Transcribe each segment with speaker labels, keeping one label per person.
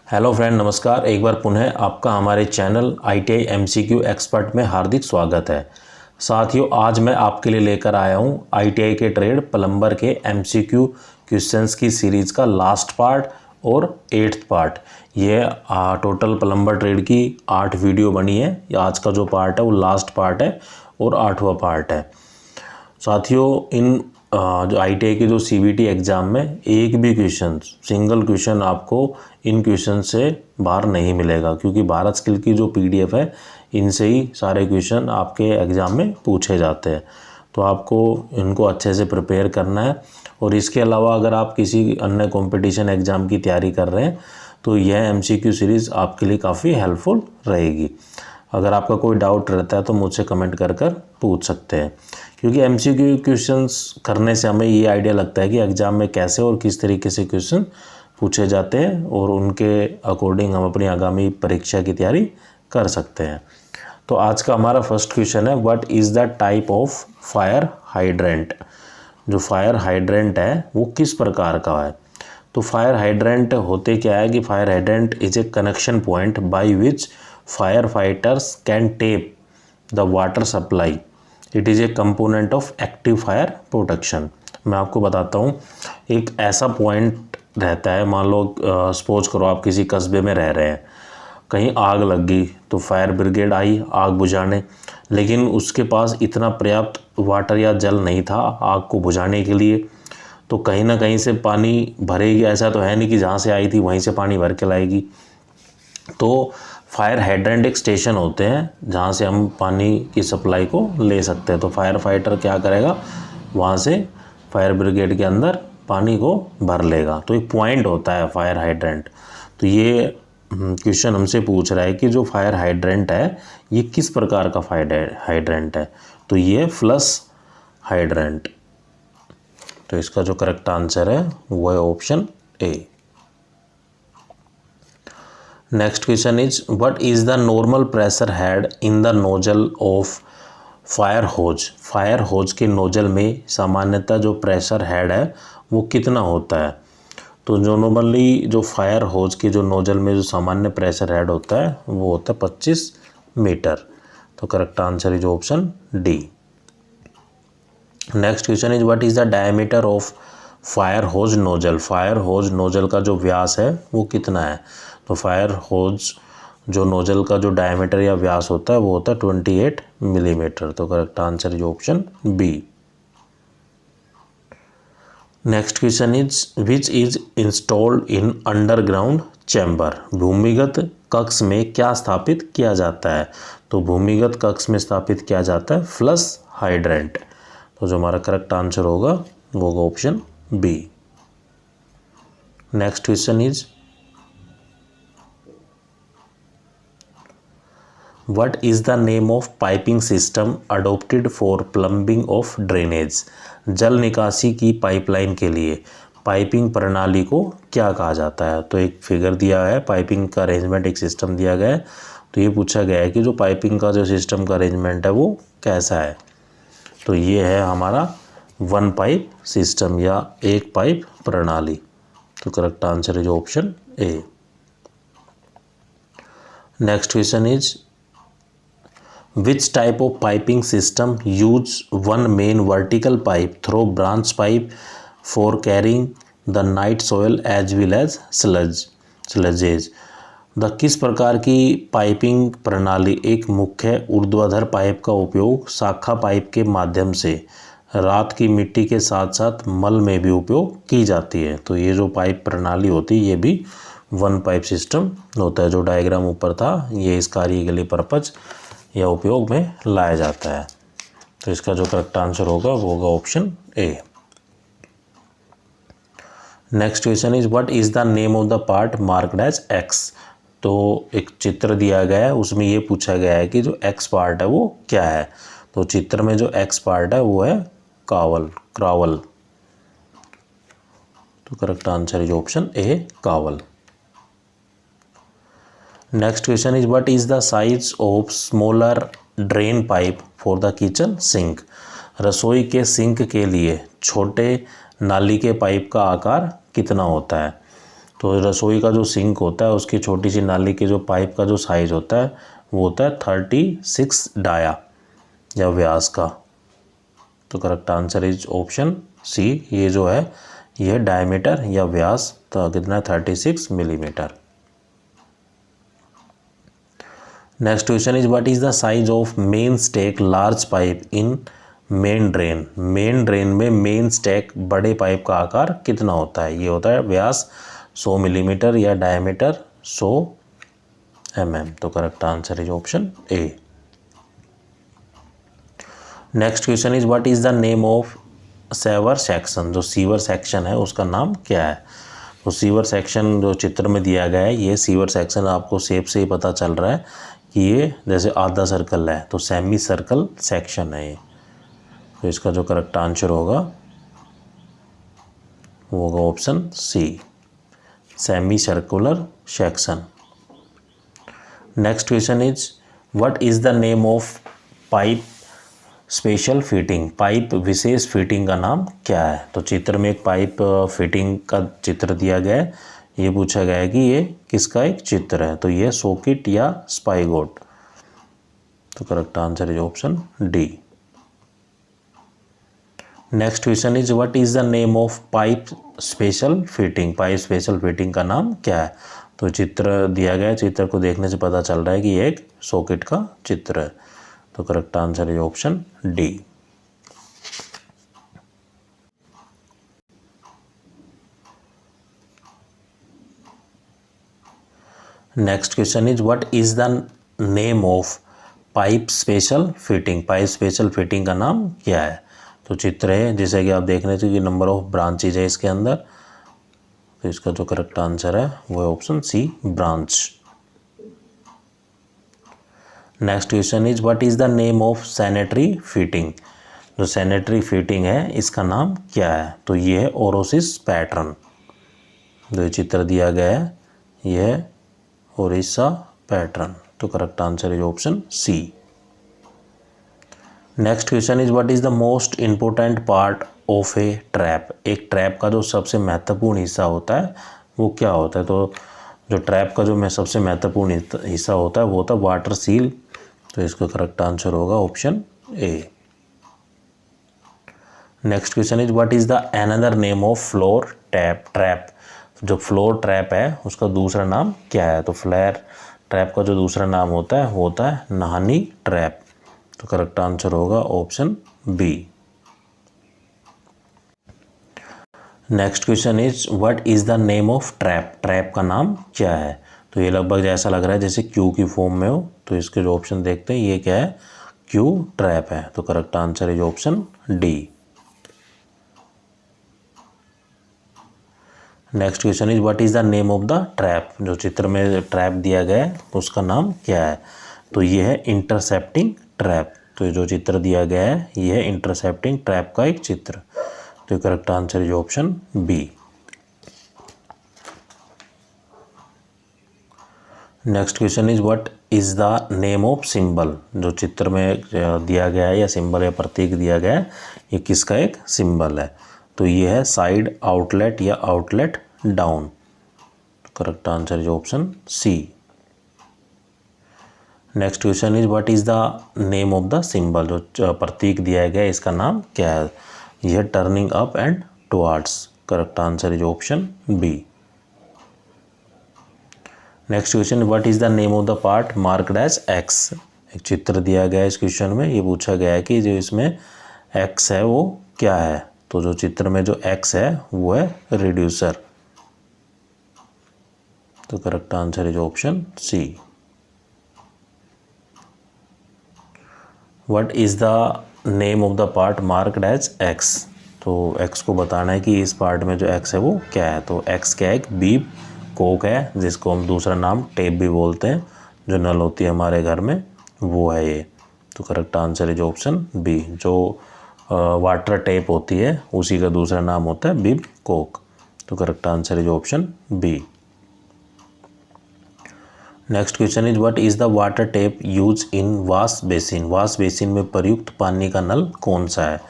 Speaker 1: Hello friend, नमस्कार। एक बार पुनः आपका हमारे चैनल ITI MCQ एक्सपर्ट में हार्दिक स्वागत है। साथियों, आज मैं आपके लिए लेकर आया हूं ITI के ट्रेड प्लम्बर के MCQ क्वेश्चंस की सीरीज़ का लास्ट पार्ट और 8th पार्ट। ये टोटल प्लम्बर ट्रेड की 8 वीडियो बनी है। आज का जो पार्ट है वो लास्ट पार्ट है और 8वां पार्ट है। साथियों, इन जो ITI के जो CBT एग्ज़ाम में एक भी क्वेश्चन, सिंगल क्वेश्चन आपको इन क्वेश्चन से बाहर नहीं मिलेगा, क्योंकि भारत स्किल की जो PDF है इनसे ही सारे क्वेश्चन आपके एग्ज़ाम में पूछे जाते हैं। तो आपको इनको अच्छे से प्रिपेयर करना है। और इसके अलावा अगर आप किसी अन्य कंपटीशन एग्ज़ाम की तैयारी कर रहे हैं तो यह MCQ सीरीज़ आपके लिए काफ़ी हेल्पफुल रहेगी। अगर आपका कोई डाउट रहता है तो मुझसे कमेंट कर पूछ सकते हैं, क्योंकि MCQ क्वेश्चंस करने से हमें ये आइडिया लगता है कि एग्ज़ाम में कैसे और किस तरीके से क्वेश्चन पूछे जाते हैं और उनके अकॉर्डिंग हम अपनी आगामी परीक्षा की तैयारी कर सकते हैं। तो आज का हमारा फर्स्ट क्वेश्चन है, what is the type of fire hydrant. जो फायर हाइड्रेंट है वो किस प्रकार का है। तो फायर हाइड्रेंट होते क्या है कि fire hydrant is a connection point by which fire fighters can tape the water supply. It is a component of active fire protection. मैं आपको बताता हूँ, एक ऐसा पॉइंट रहता है, मान लो सपोज करो आप किसी कस्बे में रह रहे हैं, कहीं आग लग गई तो फायर ब्रिगेड आई आग बुझाने, लेकिन उसके पास इतना पर्याप्त वाटर या जल नहीं था आग को बुझाने के लिए। तो कहीं ना कहीं से पानी भरेगी, ऐसा तो है नहीं कि जहाँ से आई थी वहीं से पानी भर के लाएगी। तो फायर हाइड्रेंट एक स्टेशन होते हैं जहाँ से हम पानी की सप्लाई को ले सकते हैं। तो फायर फाइटर क्या करेगा, वहाँ से फायर ब्रिगेड के अंदर पानी को भर लेगा। तो एक पॉइंट होता है फायर हाइड्रेंट। तो ये क्वेश्चन हमसे पूछ रहा है कि जो फायर हाइड्रेंट है ये किस प्रकार का फायर हाइड्रेंट है। तो ये फ्लश हाइड्रेंट। तो इसका जो करेक्ट आंसर है वो है option A. Next question is, what is the normal pressure head in the nozzle of fire hose. Fire hose के नोजल में सामान्यतः जो प्रेशर हेड है वो कितना होता है। तो जो नॉर्मली जो फायर होज के जो नोजल में जो सामान्य प्रेशर हेड होता है वो होता है 25 मीटर। तो correct answer is option D. Next question is, what is the diameter of fire hose nozzle. Fire hose nozzle का जो व्यास है वो कितना है। तो फायर होज जो नोजल का जो डायमीटर या व्यास होता है वो होता है 28 मिलीमीटर। तो correct answer is option B. Next question is, which is installed in underground chamber. भूमिगत कक्ष में क्या स्थापित किया जाता है। तो भूमिगत कक्ष में स्थापित किया जाता है फ्लश हाइड्रेंट। तो जो हमारा करेक्ट आंसर होगा वो होगा option B. Next question is, what is the name of piping system adopted for plumbing of drainage. जल निकासी की पाइपलाइन के लिए पाइपिंग प्रणाली को क्या कहा जाता है। तो एक फिगर दिया है, पाइपिंग का अरेंजमेंट एक सिस्टम दिया गया है। तो ये पूछा गया है कि जो पाइपिंग का जो सिस्टम का अरेंजमेंट है वो कैसा है। तो ये है हमारा वन पाइप सिस्टम या एक पाइप प्रणाली। तो correct answer is option A. Next question is, which type of piping system use one main vertical pipe through branch pipe for carrying the night soil as well as sludges. किस प्रकार की piping प्रणाली एक मुख्य ऊर्ध्वाधर pipe का उपयोग शाखा पाइप के माध्यम से रात की मिट्टी के साथ साथ मल में भी उपयोग की जाती है। तो ये जो पाइप प्रणाली होती है ये भी वन पाइप सिस्टम होता है। जो डायग्राम ऊपर था ये इस कार्य के लिए पर्पज या उपयोग में लाया जाता है। तो इसका जो करेक्ट आंसर होगा वो होगा option A. Next question is, what is the name of the part marked as X. तो एक चित्र दिया गया है, उसमें ये पूछा गया है कि जो एक्स पार्ट है वो क्या है। तो चित्र में जो एक्स पार्ट है वो है क्रावल। तो correct answer is option A, cowl. Next question is, what is the size of smaller drain pipe for the kitchen sink. रसोई के सिंक के लिए छोटे नाली के पाइप का आकार कितना होता है। तो रसोई का जो सिंक होता है उसकी छोटी सी नाली के जो पाइप का जो साइज़ होता है वो होता है 36 डाया या व्यास का। तो correct answer is option C. ये जो है ये डायमीटर या व्यास तो कितना है 36 millimetre. Next question is what is the size of main stack large pipe in main drain. Main drain में मेन स्टेक बड़े पाइप का आकार कितना होता है। ये होता है व्यास 100 मिलीमीटर या डायमीटर 100 mm। तो correct answer is option A. Next question is what is the name of sewer section. जो सीवर सेक्शन है उसका नाम क्या है। तो सीवर सेक्शन जो चित्र में दिया गया है ये सीवर सेक्शन आपको शेप से ही पता चल रहा है कि ये जैसे आधा सर्कल है तो सेमी सर्कल सेक्शन है ये। तो इसका जो करेक्ट आंसर होगा वो होगा option C, semi circular section. Next question is what is the name of pipe special fitting. Pipe विशेष फिटिंग का नाम क्या है। तो चित्र में एक पाइप फिटिंग का चित्र दिया गया है। ये पूछा गया है कि ये किसका एक चित्र है। तो ये सॉकेट या स्पाइगोट। तो correct answer is option D. Next question is what is the name of pipe special fitting. Pipe special fitting का नाम क्या है। तो चित्र दिया गया है, चित्र को देखने से पता चल रहा है कि ये एक सॉकेट का चित्र है। तो correct answer is option D. Next question is what is the name of pipe special fitting. Pipe special fitting का नाम क्या है। तो चित्र है जैसे कि आप देख रहे थे कि नंबर ऑफ ब्रांचेज है इसके अंदर। तो इसका जो करेक्ट आंसर है वो है option C, branch. Next question is what is the name of sanitary fitting. जो सैनिटरी फिटिंग है इसका नाम क्या है। तो ये है ओरोसिस पैटर्न। जो ये चित्र दिया गया है ये है ओरिसा पैटर्न। तो correct answer is option C. Next question is what is the most important part of a trap. एक ट्रैप का जो सबसे महत्वपूर्ण हिस्सा होता है वो क्या होता है। तो जो ट्रैप का जो सबसे महत्वपूर्ण हिस्सा होता है वो होता है वाटर सील। तो इसका करेक्ट आंसर होगा option A. Next question is what is the another name of floor tap trap. जो फ्लोर ट्रैप है उसका दूसरा नाम क्या है। तो फ्लेयर ट्रैप का जो दूसरा नाम होता है वो होता है नहानी ट्रैप। तो करेक्ट आंसर होगा option B. Next question is what is the name of trap. Trap का नाम क्या है। तो ये लगभग ऐसा लग रहा है जैसे क्यू की फॉर्म में हो। तो इसके जो ऑप्शन देखते हैं ये क्या है, क्यू ट्रैप है। तो correct answer is option D. Next question is what is the name of the trap. जो चित्र में ट्रैप दिया गया है उसका नाम क्या है। तो ये है इंटरसेप्टिंग ट्रैप। तो जो चित्र दिया गया है ये है इंटरसेप्टिंग ट्रैप का एक चित्र। तो correct answer is option B. Next question is what is the name of symbol. जो चित्र में दिया गया है या सिंबल या प्रतीक दिया गया है ये किसका एक सिंबल है। तो ये है साइड आउटलेट या outlet down. Correct answer is option C. Next question is what is the name of the symbol. जो प्रतीक दिया गया है इसका नाम क्या है। यह turning up and towards. Correct answer is option B. Next question what is the name of the part marked as X. एक चित्र दिया गया है इस क्वेश्चन में। ये पूछा गया है कि जो इसमें एक्स है वो क्या है। तो जो चित्र में जो एक्स है वो है रिड्यूसर। तो correct answer is option C. What is the name of the part marked as X. तो एक्स को बताना है कि इस पार्ट में जो एक्स है वो क्या है। तो एक्स क्या है, एक बीब कोक है जिसको हम दूसरा नाम टेप भी बोलते हैं। जो नल होती है हमारे घर में वो है ये। तो correct answer is option B. जो वाटर टेप होती है उसी का दूसरा नाम होता है बीब कोक। तो correct answer is option B. Next question is what is the water tap use in wash basin. Wash basin में प्रयुक्त पानी का नल कौन सा है।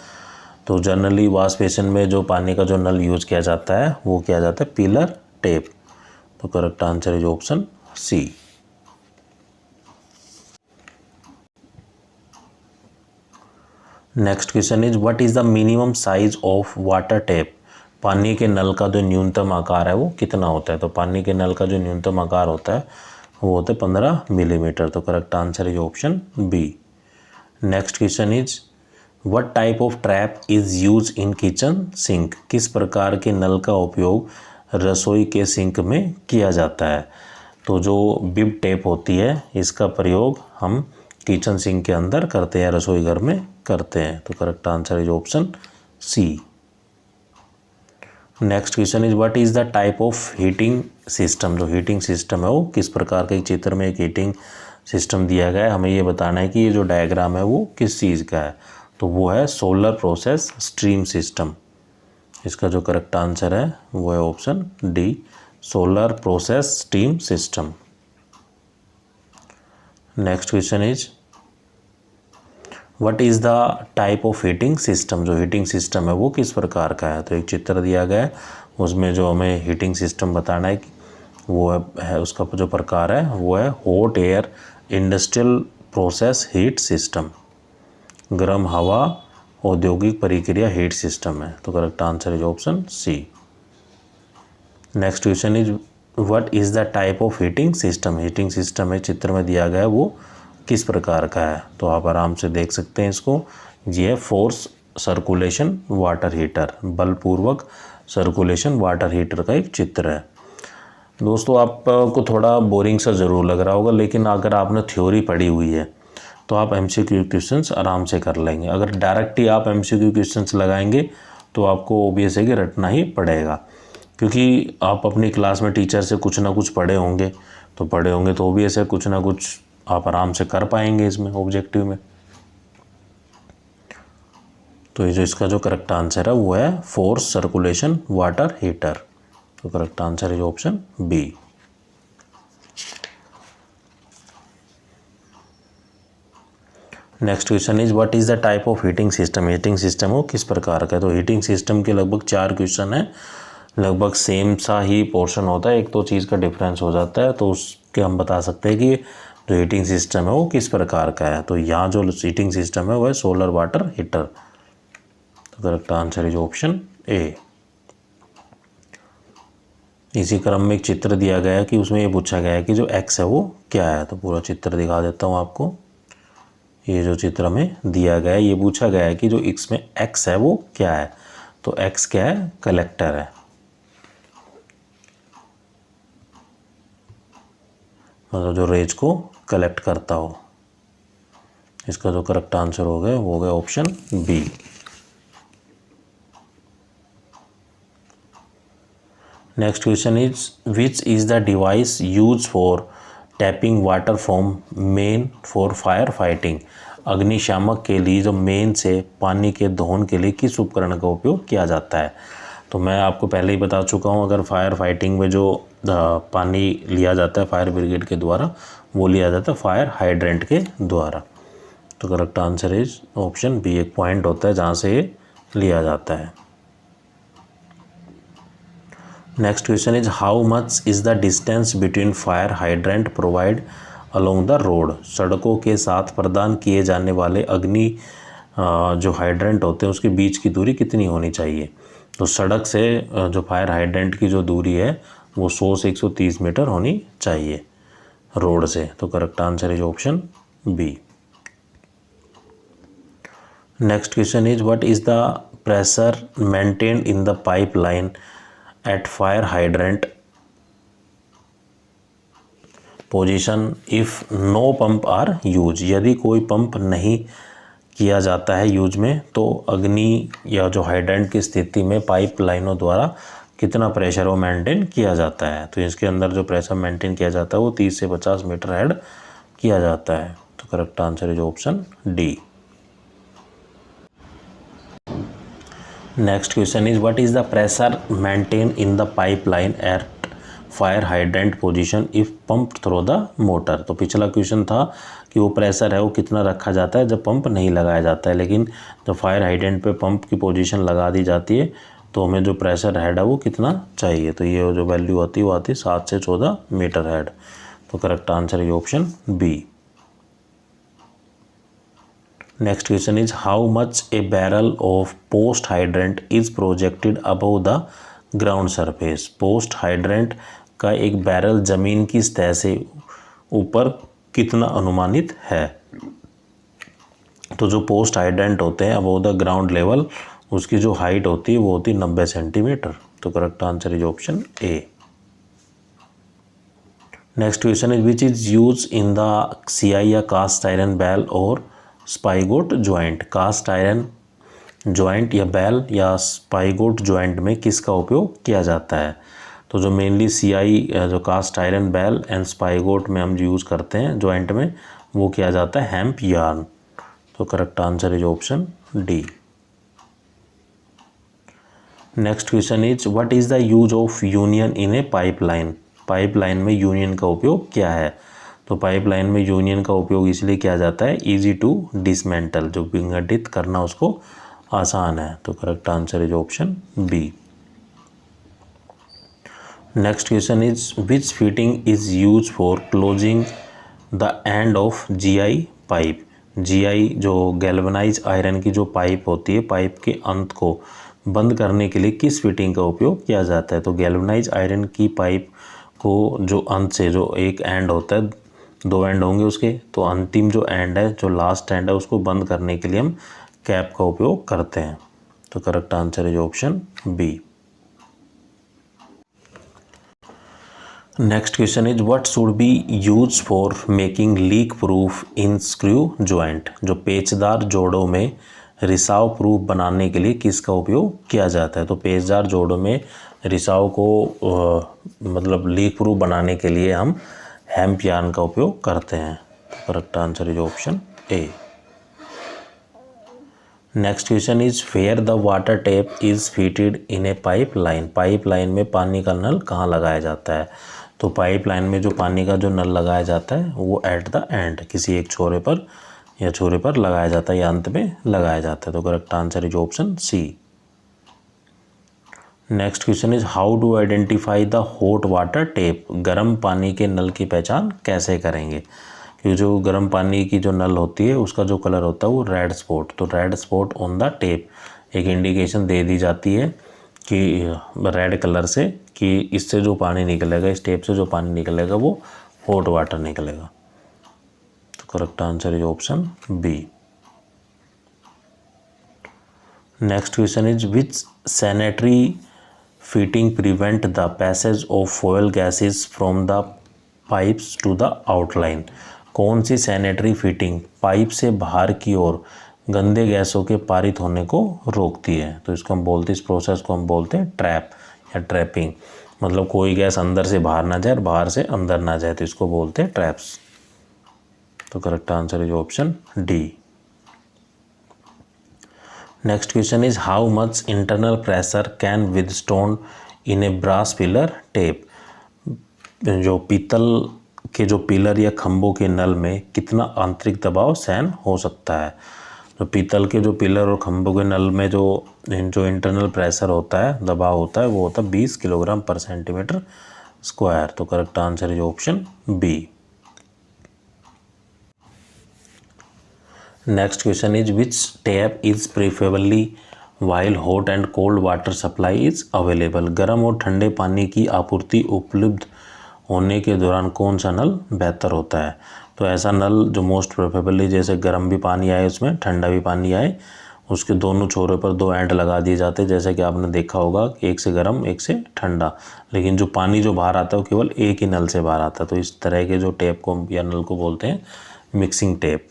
Speaker 1: तो जनरली वॉश बेसिन में जो पानी का जो नल यूज किया जाता है वो किया जाता है पिलर टेप। तो correct answer is option C. Next question is what is the minimum size of water tap. पानी के नल का जो न्यूनतम आकार है वो कितना होता है। तो पानी के नल का जो न्यूनतम आकार होता है वो होता है 15 मिलीमीटर। तो correct answer is option B. Next question is what type of trap is use in kitchen sink. किस प्रकार के नल का उपयोग रसोई के सिंक में किया जाता है। तो जो बिब टेप होती है इसका प्रयोग हम किचन सिंक के अंदर करते हैं, रसोई घर में करते हैं। तो correct answer is option C. Next question is what is the type of heating system. जो हीटिंग सिस्टम है वो किस प्रकार के चित्र में एक हीटिंग सिस्टम दिया गया है, हमें ये बताना है कि ये जो डायग्राम है वो किस चीज़ का है। तो वो है सोलर प्रोसेस स्ट्रीम सिस्टम। इसका जो करेक्ट आंसर है वो है option D, solar process steam system. Next question is what is the type of heating system. जो हीटिंग सिस्टम है वो किस प्रकार का है। तो एक चित्र दिया गया है, उसमें जो हमें हीटिंग सिस्टम बताना है कि वो है उसका जो प्रकार है वो है hot air industrial process heat system. गर्म हवा औद्योगिक प्रक्रिया हीट सिस्टम है। तो correct answer is option C. Next question is what is the type of heating system. Heating system है चित्र में दिया गया है वो किस प्रकार का है। तो आप आराम से देख सकते हैं इसको। ये है फोर्स सर्कुलेशन वाटर हीटर, बलपूर्वक सर्कुलेशन वाटर हीटर का एक चित्र है। दोस्तों आपको थोड़ा बोरिंग सा ज़रूर लग रहा होगा, लेकिन अगर आपने थ्योरी पढ़ी हुई है तो आप एमसीक्यू क्वेश्चंस आराम से कर लेंगे। अगर डायरेक्ट ही आप एमसीक्यू क्वेश्चंस लगाएंगे तो आपको ओबीएस है कि रटना ही पड़ेगा, क्योंकि आप अपनी क्लास में टीचर से कुछ ना कुछ पढ़े होंगे तो ओबीएस है कुछ ना कुछ आप आराम से कर पाएंगे इसमें ऑब्जेक्टिव में। तो ये जो इसका जो करेक्ट आंसर है वो है फोर्स सर्कुलेशन वाटर हीटर। तो correct answer is option B. Next question is what is the type of heating system. Heating system वो किस प्रकार का है। तो हीटिंग सिस्टम के लगभग 4 क्वेश्चन है, लगभग सेम सा ही पोर्शन होता है, एक तो चीज़ का डिफरेंस हो जाता है। तो उसके हम बता सकते हैं कि जो हीटिंग सिस्टम है वो किस प्रकार का है। तो यहाँ जो हीटिंग सिस्टम है वो है सोलर वाटर हीटर। तो करेक्ट आंसर इज ऑप्शन ए। इसी क्रम में एक चित्र दिया गया है कि उसमें ये पूछा गया है कि जो एक्स है वो क्या है। तो पूरा चित्र दिखा देता हूँ आपको। ये जो चित्र में दिया गया है ये पूछा गया है कि जो इसमें एक्स है वो क्या है। तो एक्स क्या है, कलेक्टर है, मतलब जो रेज को कलेक्ट करता हो। इसका जो करेक्ट आंसर हो गया वो हो गया option B. Next question is which is the device use for tapping water from main for fire fighting. अग्निशामक के लिए जो मेन से पानी के दोहन के लिए किस उपकरण का उपयोग किया जाता है। तो मैं आपको पहले ही बता चुका हूँ, अगर फायर फाइटिंग में जो पानी लिया जाता है फायर ब्रिगेड के द्वारा वो लिया जाता है फायर हाइड्रेंट के द्वारा। तो correct answer is option B. एक पॉइंट होता है जहाँ से ये लिया जाता है। Next question is how much is the distance between fire hydrant provide along the road. सड़कों के साथ प्रदान किए जाने वाले अग्नि जो हाइड्रेंट होते हैं उसके बीच की दूरी कितनी होनी चाहिए। तो सड़क से जो फायर हाइड्रेंट की जो दूरी है वो 100 से 130 मीटर होनी चाहिए रोड से। तो correct answer is option B. Next question is what is the pressure maintained in the pipe line at fire hydrant position if no pump are use. यदि कोई पंप नहीं किया जाता है यूज में तो अग्नि या जो हाइड्रेंट की स्थिति में पाइप लाइनों द्वारा कितना प्रेशर वो मेंटेन किया जाता है। तो इसके अंदर जो प्रेशर मेंटेन किया जाता है वो 30 से 50 मीटर हेड किया जाता है। तो correct answer is option D. Next question is what is the pressure maintain in the pipe line at fire hydrant position if pump through the motor. तो पिछला क्वेश्चन था कि वो प्रेशर है वो कितना रखा जाता है जब पंप नहीं लगाया जाता है, लेकिन जब फायर हाइड्रेंट पे पंप की पोजीशन लगा दी जाती है तो हमें जो प्रेशर हेड है वो कितना चाहिए, तो ये जो वैल्यू आती है वो आती है 7 से 14 मीटर हेड। तो करेक्ट आंसर है option B. Next question is how much a barrel of post hydrant is projected above the ground surface. Post hydrant का एक बैरल जमीन की सतह से ऊपर कितना अनुमानित है। तो जो पोस्ट हाइड्रेंट होते हैं अबव द ग्राउंड लेवल, उसकी जो हाइट होती है वो होती है 90 सेंटीमीटर। तो correct answer is option A. Next question is which is use in the CI या कास्ट आयरन बैल और स्पाइगोट ज्वाइंट। कास्ट आयरन ज्वाइंट या बैल या स्पाइगोट ज्वाइंट में किसका उपयोग किया जाता है। तो जो मेनली CI जो कास्ट आयरन बैल एंड स्पाइगोट में हम यूज़ करते हैं ज्वाइंट में, वो किया जाता है हेम्प यार्न। तो correct answer is option D. Next question is what is the use of union in A pipeline. Pipeline में यूनियन का उपयोग क्या है। तो पाइपलाइन में यूनियन का उपयोग इसलिए किया जाता है इजी टू डिसमेंटल, जो विघटित करना उसको आसान है। तो correct answer is option B. Next question is which fitting is use for closing the end of GI pipe. GI जो गैल्वेनाइज आयरन की जो पाइप होती है, पाइप के अंत को बंद करने के लिए किस फिटिंग का उपयोग किया जाता है। तो गैल्वेनाइज आयरन की पाइप को जो अंत से जो एक एंड होता है, 2 एंड होंगे उसके, तो अंतिम जो एंड है, जो लास्ट एंड है, उसको बंद करने के लिए हम कैप का उपयोग करते हैं। तो correct answer is option B. Next question is what should be use for making leak proof in screw joint. जो पेचदार जोड़ों में रिसाव प्रूफ बनाने के लिए किसका उपयोग किया जाता है। तो पेचदार जोड़ों में रिसाव को मतलब लीक प्रूफ बनाने के लिए हम हेम्प यार्न का उपयोग करते हैं। तो correct answer is option A. Next question is where the water tap is fitted in a pipe line. Pipe line में पानी का नल कहाँ लगाया जाता है। तो पाइप लाइन में जो पानी का जो नल लगाया जाता है वो एट द एंड, किसी एक छोरे पर या छोरे पर लगाया जाता है या अंत में लगाया जाता है। तो correct answer is option C. Next question is how do identify the hot water tap. गर्म पानी के नल की पहचान कैसे करेंगे। क्योंकि जो गर्म पानी की जो नल होती है उसका जो कलर होता है वो रेड स्पॉट, तो red spot on the tap एक इंडिकेशन दे दी जाती है कि रेड कलर से कि इससे जो पानी निकलेगा, इस टैप से जो पानी निकलेगा वो हॉट वाटर निकलेगा। तो correct answer is option B. Next question is which sanitary fitting prevent the passage of foil gases from the pipes to the outline. कौन सी सैनिटरी फिटिंग पाइप से बाहर की ओर गंदे गैसों के पारित होने को रोकती है। तो इसको हम बोलते हैं, इस प्रोसेस को हम बोलते हैं ट्रैप या ट्रैपिंग। मतलब कोई गैस अंदर से बाहर ना जाए और बाहर से अंदर ना जाए, तो इसको बोलते हैं ट्रैप्स। तो correct answer is option D. Next question is how much internal pressure can withstand in a brass pillar tap. जो पीतल के जो पिलर या खंभों के नल में कितना आंतरिक दबाव सहन हो सकता है। तो पीतल के जो पिलर और खंभों के नल में जो इंटरनल प्रेशर होता है, दबाव होता है, वो होता है 20 किलोग्राम पर सेंटीमीटर स्क्वायर। तो correct answer is option B. Next question is which tap is preferably while hot and cold water supply is available. गर्म और ठंडे पानी की आपूर्ति उपलब्ध होने के दौरान कौन सा नल बेहतर होता है। तो ऐसा नल जो मोस्ट प्रेफरेबली, जैसे गर्म भी पानी आए उसमें ठंडा भी पानी आए, उसके दोनों छोरों पर 2 एंड लगा दिए जाते हैं। जैसे कि आपने देखा होगा एक से गर्म एक से ठंडा, लेकिन जो पानी जो बाहर आता है वो केवल एक ही नल से बाहर आता है। तो इस तरह के जो टैप को या नल को बोलते हैं मिक्सिंग टैप।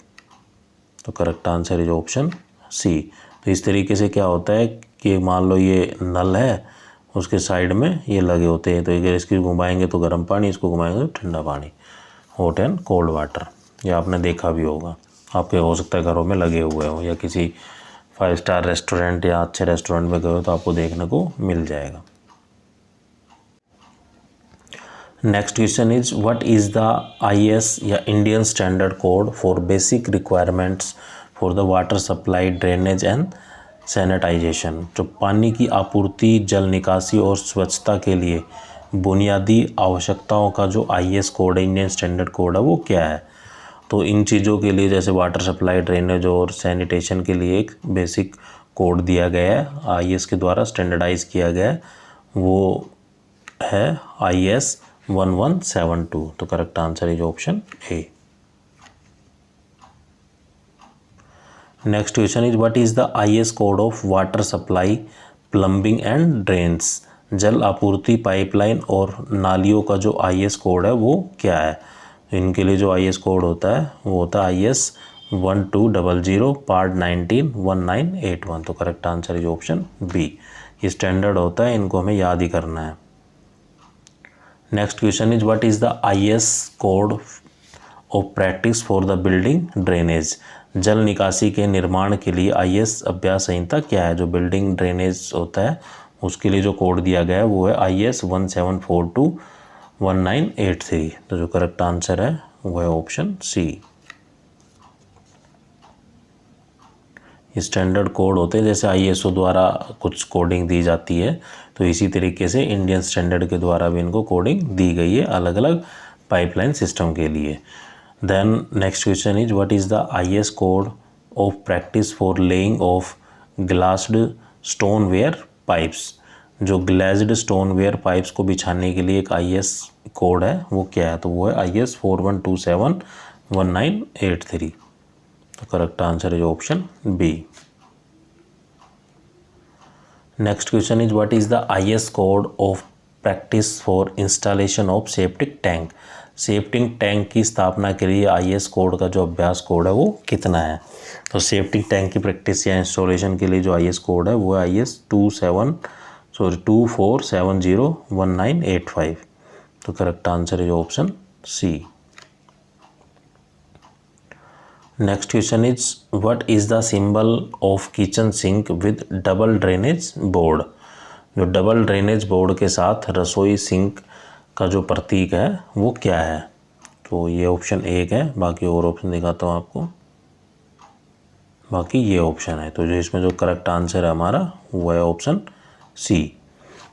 Speaker 1: तो correct answer is option C. तो इस तरीके से क्या होता है कि मान लो ये नल है, उसके साइड में ये लगे होते हैं, तो अगर इसकी घुमाएंगे तो गर्म पानी, इसको घुमाएंगे तो ठंडा पानी, हॉट एंड कोल्ड वाटर। ये आपने देखा भी होगा, आपके हो सकता है घरों में लगे हुए हो, या किसी 5 स्टार रेस्टोरेंट या अच्छे रेस्टोरेंट में गए हो तो आपको देखने को मिल जाएगा। Next question is what is the IS या Indian standard code for basic requirements for the water supply drainage and sanitization. जो पानी की आपूर्ति, जल निकासी और स्वच्छता के लिए बुनियादी आवश्यकताओं का जो IS कोड है, इंडियन स्टैंडर्ड कोड है, वो क्या है? तो इन चीज़ों के लिए जैसे वाटर सप्लाई, ड्रेनेज और सैनिटेशन के लिए एक बेसिक कोड दिया गया है, IS के द्वारा स्टैंडर्डाइज किया गया है, वो है IS 1172। तो correct answer is option A. Next question is what is the IS code of water supply, plumbing and drains. जल आपूर्ति, पाइपलाइन और नालियों का जो IS कोड है वो क्या है? इनके लिए जो IS कोड होता है वो होता है IS 1200 पार्ट 19 1981। तो correct answer is option B. ये स्टैंडर्ड होता है, इनको हमें याद ही करना है। Next question is what is the IS code of practice for the building drainage. जल निकासी के निर्माण के लिए IS अभ्यास संहिता क्या है? जो बिल्डिंग ड्रेनेज होता है उसके लिए जो कोड दिया गया है वो है IS 1742 1983। तो जो करेक्ट आंसर है वो है ऑप्शन सी। स्टैंडर्ड कोड होते हैं, जैसे ISO द्वारा कुछ कोडिंग दी जाती है, तो इसी तरीके से इंडियन स्टैंडर्ड के द्वारा भी इनको कोडिंग दी गई है अलग अलग पाइपलाइन सिस्टम के लिए। Then next question is what is the IS code of practice for laying of glazed stoneware pipes. जो ग्लेज्ड स्टोनवेयर पाइप्स को बिछाने के लिए एक IS कोड है वो क्या है? तो वो है IS 4127 1983। तो correct answer is option B. Next question is what is the IS code of practice for installation of septic tank. Septic tank की स्थापना के लिए IS कोड का जो अभ्यास कोड है वो कितना है? तो सेप्टिक टैंक की प्रैक्टिस या इंस्टॉलेशन के लिए जो IS कोड है वो है IS 2470 1985। तो correct answer is option C. Next question is what is the symbol of kitchen sink with double drainage board. जो डबल ड्रेनेज बोर्ड के साथ रसोई सिंक का जो प्रतीक है वो क्या है? तो ये ऑप्शन एक है, बाकी और ऑप्शन दिखाता हूँ आपको। बाकी ये ऑप्शन है, तो जो इसमें जो करेक्ट आंसर है हमारा वो है ऑप्शन सी।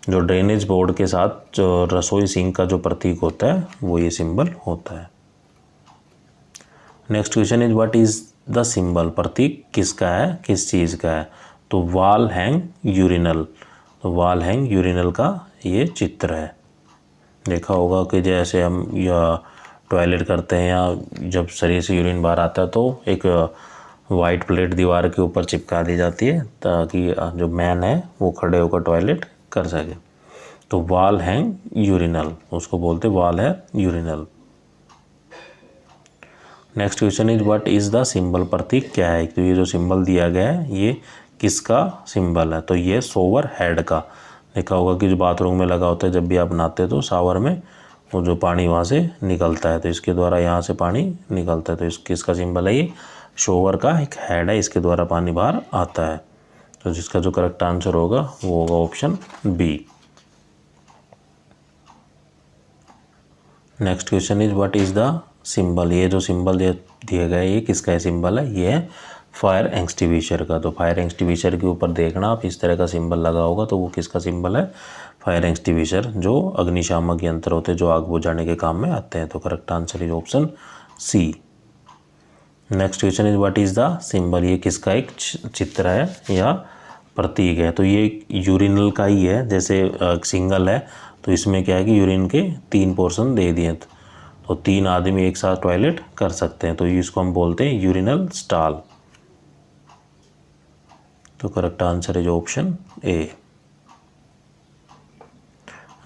Speaker 1: जो ड्रेनेज बोर्ड के साथ जो रसोई सिंक का जो प्रतीक होता है वो ये सिंबल होता है। Next question is what is the symbol, प्रतीक किसका है, किस चीज़ का है? तो वॉल हैंग यूरिनल। तो वॉल हैंग यूरिनल का ये चित्र है। देखा होगा कि जैसे हम या टॉयलेट करते हैं या जब शरीर से यूरिन बाहर आता है तो एक वाइट प्लेट दीवार के ऊपर चिपका दी जाती है ताकि जो मैन है वो खड़े होकर टॉयलेट कर सके। तो वॉल हैंग यूरिनल, उसको बोलते वॉल है urinal. Next question is what is the symbol, प्रतीक क्या है? तो ये जो सिंबल दिया गया है ये किसका सिंबल है? तो ये शॉवर हेड का। देखा होगा कि जो बाथरूम में लगा होता है, जब भी आप नहाते हो तो शावर में वो जो पानी वहाँ से निकलता है, तो इसके द्वारा यहाँ से पानी निकलता है। तो इस किसका सिंबल है? ये शॉवर का एक हेड है, इसके द्वारा पानी बाहर आता है। तो जिसका जो करेक्ट आंसर होगा वो होगा option B. Next question is what is the symbol. ये जो सिंबल दिया गया है ये किसका सिंबल है? ये है फायर एक्सटिंग्विशर का। तो फायर एक्सटिंग्विशर के ऊपर देखना आप, इस तरह का सिंबल लगा होगा, तो वो किसका सिंबल है? फायर एक्सटिंग्विशर, जो अग्निशामक यंत्र होते हैं जो आग बुझाने के काम में आते हैं। तो correct answer is option C. Next question is what is the symbol. ये किसका एक चित्र है या प्रतीक है? तो ये यूरिनल का ही है। जैसे सिंगल है तो इसमें क्या है कि यूरिन के 3 पोर्शन दे दिए, तो 3 आदमी एक साथ टॉयलेट कर सकते हैं, तो इसको हम बोलते हैं यूरिनल स्टॉल। तो correct answer is option A.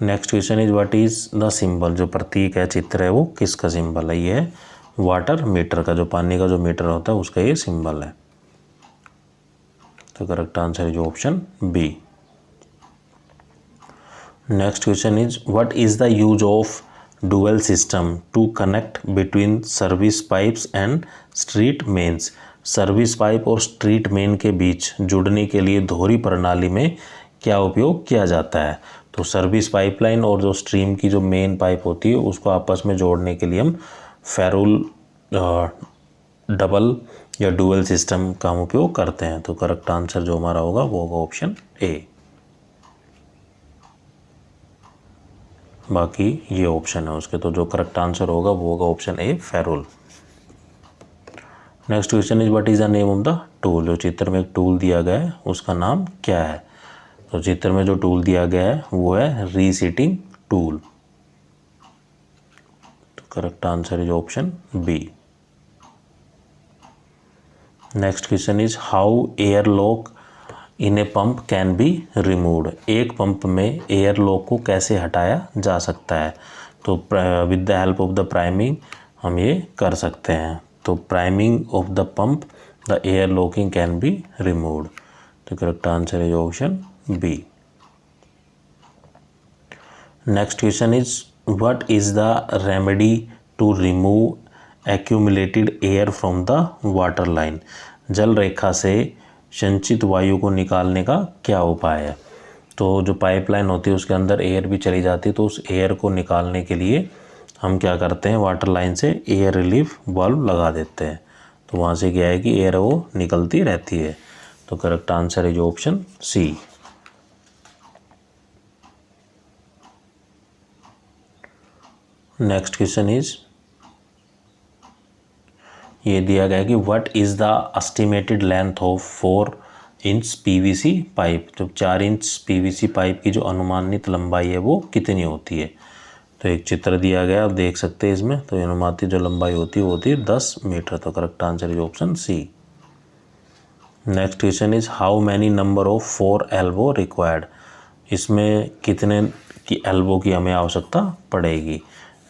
Speaker 1: Next question is what is the symbol. जो प्रतीक है, चित्र है, वो किसका सिंबल है? ये है वाटर मीटर का, जो पानी का जो मीटर होता है उसका ये सिंबल है। तो correct answer is option B. Next question is what is the use of dual system to connect between service pipes and street mains. Service pipe और स्ट्रीट मेन के बीच जुड़ने के लिए दोहरी प्रणाली में क्या उपयोग किया जाता है? तो सर्विस पाइपलाइन और जो स्ट्रीम की जो मेन पाइप होती है उसको आपस में जोड़ने के लिए हम फेरुल डबल या डुअल सिस्टम का हम उपयोग करते हैं। तो करेक्ट आंसर जो हमारा होगा वो होगा ऑप्शन ए। बाकी ये ऑप्शन है उसके, तो जो करेक्ट आंसर होगा वो होगा option A, ferrule. Next question is what is the name of the tool. जो चित्र में एक टूल दिया गया है उसका नाम क्या है। तो चित्र में जो टूल दिया गया है वो है रीसीटिंग टूल। तो correct answer is option B. Next question is how air lock in a pump can be removed. एक पंप में एयर लॉक को कैसे हटाया जा सकता है। तो with the help of the priming हम ये कर सकते हैं। तो priming of the pump the air locking can be removed. तो correct answer is option B. Next question is what is the remedy to remove accumulated air from the water line. जल रेखा से संचित वायु को निकालने का क्या उपाय है। तो जो पाइपलाइन होती है उसके अंदर एयर भी चली जाती है, तो उस एयर को निकालने के लिए हम क्या करते हैं, वाटर लाइन से एयर रिलीफ वाल्व लगा देते हैं। तो वहाँ से क्या है कि एयर वो निकलती रहती है। तो करेक्ट आंसर है जो option C. Next question is, ये दिया गया है कि what is the estimated length of 4 inch PVC pipe. तो 4 इंच पीवीसी पाइप की जो अनुमानित लंबाई है वो कितनी होती है। तो एक चित्र दिया गया, आप देख सकते हैं इसमें। तो अनुमानित जो लंबाई होती है वो होती है 10 मीटर। तो correct answer is option C. Next question is how many number of 4 elbow required. इसमें कितने की एल्बो की हमें आवश्यकता पड़ेगी।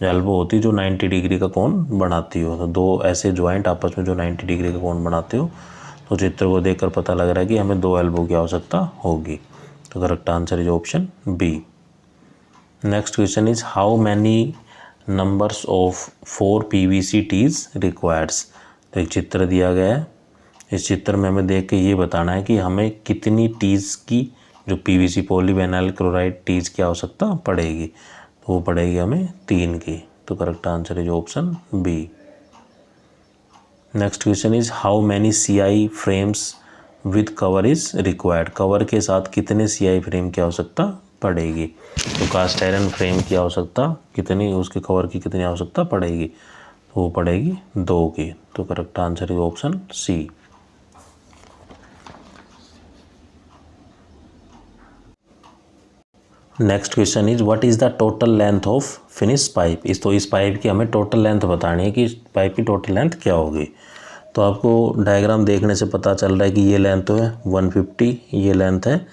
Speaker 1: जो एल्बो होती है जो 90 डिग्री का कोण बनाती हो। तो दो ऐसे ज्वाइंट आपस में जो 90 डिग्री का कोण बनाते हो। तो चित्र को देखकर पता लग रहा है कि हमें 2 एल्बो की आवश्यकता होगी। तो correct answer is option B. Next question is how many numbers of 4 PVC tees requires. तो एक चित्र दिया गया है, इस चित्र में हमें देख के ये बताना है कि हमें कितनी टीज की जो पीवीसी पॉलीविनाइल क्लोराइड टीज की आवश्यकता पड़ेगी। तो वो पड़ेगी हमें 3 की। तो correct answer is option B. Next question is how many CI frames with cover is required. Cover के साथ कितने सीआई फ्रेम की आवश्यकता पड़ेगी। तो कास्ट आयरन फ्रेम की आवश्यकता कितनी, उसके कवर की कितनी आवश्यकता पड़ेगी। तो वो पड़ेगी 2 की। तो correct answer is option C. Next question is what is the total length of finish pipe. इस पाइप की हमें टोटल लेंथ बतानी है कि इस पाइप की टोटल लेंथ क्या होगी। तो आपको डायग्राम देखने से पता चल रहा है कि ये लेंथ तो है 150, ये लेंथ है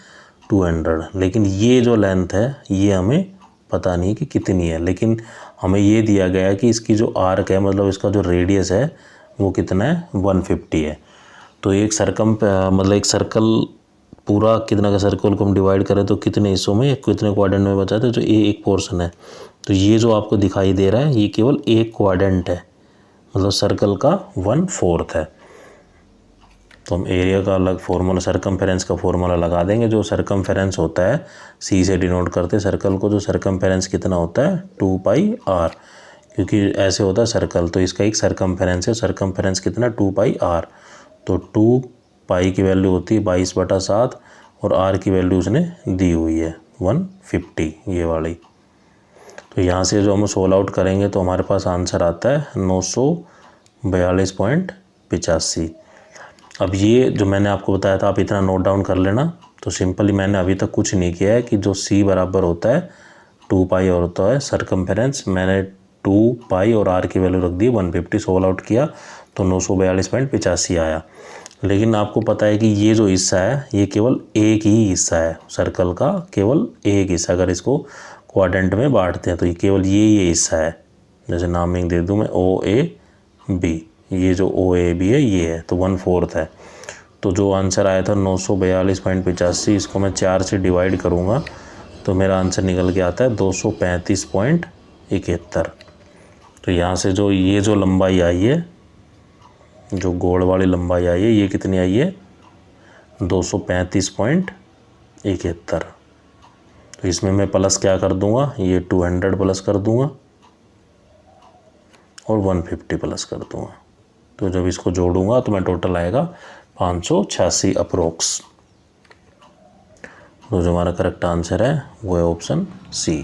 Speaker 1: 200, लेकिन ये जो लेंथ है ये हमें पता नहीं कि कितनी है। लेकिन हमें ये दिया गया है कि इसकी जो आर्क है, मतलब इसका जो रेडियस है वो कितना है, 150 है। तो एक एक सर्कल पूरा कितना का सर्कल को हम डिवाइड करें तो कितने हिस्सों में, कितने क्वाड्रेंट में बचाते हैं। तो ये एक पोर्शन है। तो ये जो आपको दिखाई दे रहा है ये केवल एक क्वाड्रेंट है, मतलब सर्कल का 1/4 है। तो हम एरिया का अलग फॉर्मूला, सर्कमफेरेंस का फॉर्मूला लगा देंगे। जो सर्कमफेरेंस होता है सी से डिनोट करते हैं सर्कल को। जो सर्कमफेरेंस कितना होता है 2πr, क्योंकि ऐसे होता है सर्कल। तो इसका एक सर्कमफेरेंस है, सर्कमफेरेंस कितना 2πr। तो 2π की वैल्यू होती है 22/7 और r की वैल्यू उसने दी हुई है 150, ये वाली। तो यहाँ से जो हम सोल्व आउट करेंगे तो हमारे पास आंसर आता है 942.85। अब ये जो मैंने आपको बताया था आप इतना नोट डाउन कर लेना। तो सिंपली मैंने अभी तक कुछ नहीं किया है कि जो c बराबर होता है 2π और होता है सर्कमफेरेंस, मैंने 2π और r की वैल्यू रख दी 150, सोल्व आउट किया तो 942.85 आया। लेकिन आपको पता है कि ये जो हिस्सा है ये केवल एक ही हिस्सा है सर्कल का, केवल एक हिस्सा। अगर इसको क्वाड्रेंट में बांटते हैं तो ये केवल ये हिस्सा है। जैसे नामिंग दे दूँ मैं OAB, ये जो OAB है ये है, तो 1/4 है। तो जो आंसर आया था 942.85, इसको मैं 4 से डिवाइड करूँगा तो मेरा आंसर निकल के आता है 235.71। तो यहाँ से जो ये जो लंबाई आई है, जो गोल वाली लंबाई आई है, ये कितनी आई है 235.71। तो इसमें मैं प्लस क्या कर दूंगा, ये 200 प्लस कर दूंगा और 150 प्लस कर दूंगा। तो जब इसको जोड़ूंगा तो मैं टोटल आएगा 586 अप्रोक्स। तो जो हमारा करेक्ट आंसर है वो है option C.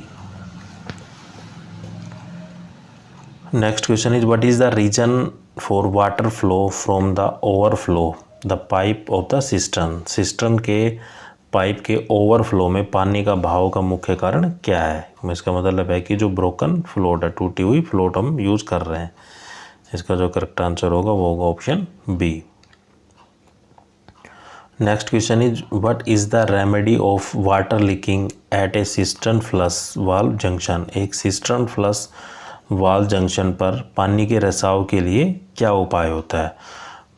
Speaker 1: Next question is what is the reason for water flow from the overflow the pipe of the cistern के पाइप के ओवरफ्लो में पानी का बहाव का मुख्य कारण क्या है। इसका मतलब है कि जो ब्रोकन फ्लोट है, टूटी हुई फ्लोट हम यूज़ कर रहे हैं। इसका जो करेक्ट आंसर होगा वो होगा option B. Next question is what is the remedy of water leaking at a cistern flush valve junction. एक सिस्टर्न फ्लश वाल्व जंक्शन पर पानी के रिसाव के लिए क्या उपाय होता है।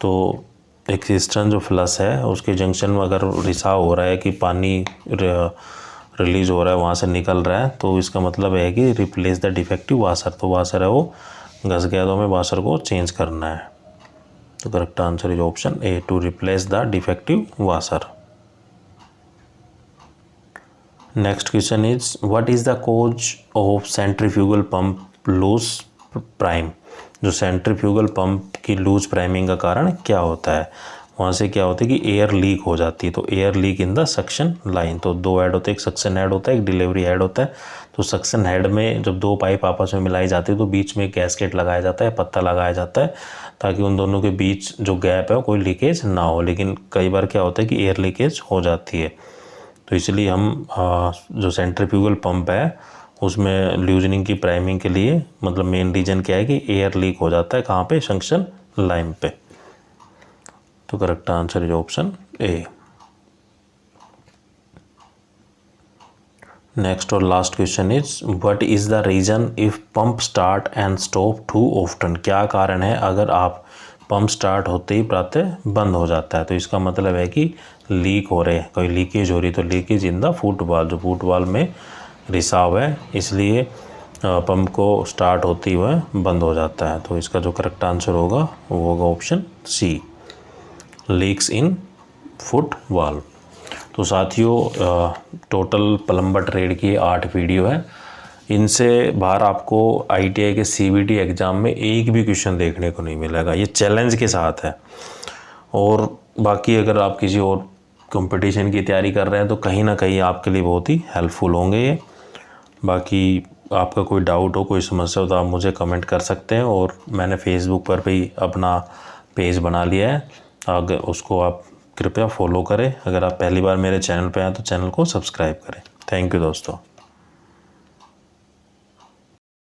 Speaker 1: तो एक सिस्टर्न जो फ्लश है उसके जंक्शन में अगर रिसाव हो रहा है कि पानी रिलीज हो रहा है, वहाँ से निकल रहा है, तो इसका मतलब है कि रिप्लेस द डिफेक्टिव वाशर। तो वाशर है वो घस गया तो हमें वाशर को चेंज करना है। तो correct answer is option A, to replace the defective washer. Next question is what is the cause of centrifugal pump loose prime. जो सेंट्रीफ्यूगल पंप की लूज प्राइमिंग का कारण क्या होता है। वहाँ से क्या होता है कि एयर लीक हो जाती है। तो air leak in the suction line. तो दो हेड होते हैं, एक सक्शन हेड होता है, एक डिलीवरी हेड होता है। तो सक्शन हेड में जब दो पाइप आपस में मिलाई जाती है तो बीच में एक गैस्केट लगाया जाता है, पत्ता लगाया जाता है, ताकि उन दोनों के बीच जो गैप है कोई लीकेज ना हो। लेकिन कई बार क्या होता है कि एयर लीकेज हो जाती है। तो इसलिए हम जो सेंट्रीफ्यूगल पंप है उसमें लूजनिंग की प्राइमिंग के लिए मतलब मेन रीजन क्या है कि एयर लीक हो जाता है। कहाँ पे, जंक्शन लाइन पे। तो correct answer is option A. Next और last question is what is the reason if pump start and stop too often. क्या कारण है अगर आप पंप स्टार्ट होते ही प्रातः बंद हो जाता है। तो इसका मतलब है कि लीक हो रहे, कोई लीकेज हो रही। तो लीकेज इन द फुटबॉल, जो फुटबॉल में रिसाव है, इसलिए पंप को स्टार्ट होते ही वह बंद हो जाता है। तो इसका जो करेक्ट आंसर होगा वो होगा option C, leaks in foot valve. तो साथियों टोटल प्लम्बर ट्रेड की 8 वीडियो है। इनसे बाहर आपको ITI के CBT एग्ज़ाम में एक भी क्वेश्चन देखने को नहीं मिलेगा। ये चैलेंज के साथ है। और बाकी अगर आप किसी और कंपटीशन की तैयारी कर रहे हैं तो कहीं ना कहीं आपके लिए बहुत ही हेल्पफुल होंगे ये। बाकी आपका कोई डाउट हो, कोई समस्या हो तो आप मुझे कमेंट कर सकते हैं। और मैंने फेसबुक पर भी अपना पेज बना लिया है, अगर उसको आप कृपया फॉलो करें। अगर आप पहली बार मेरे चैनल पे आए तो चैनल को सब्सक्राइब करें। थैंक यू दोस्तों।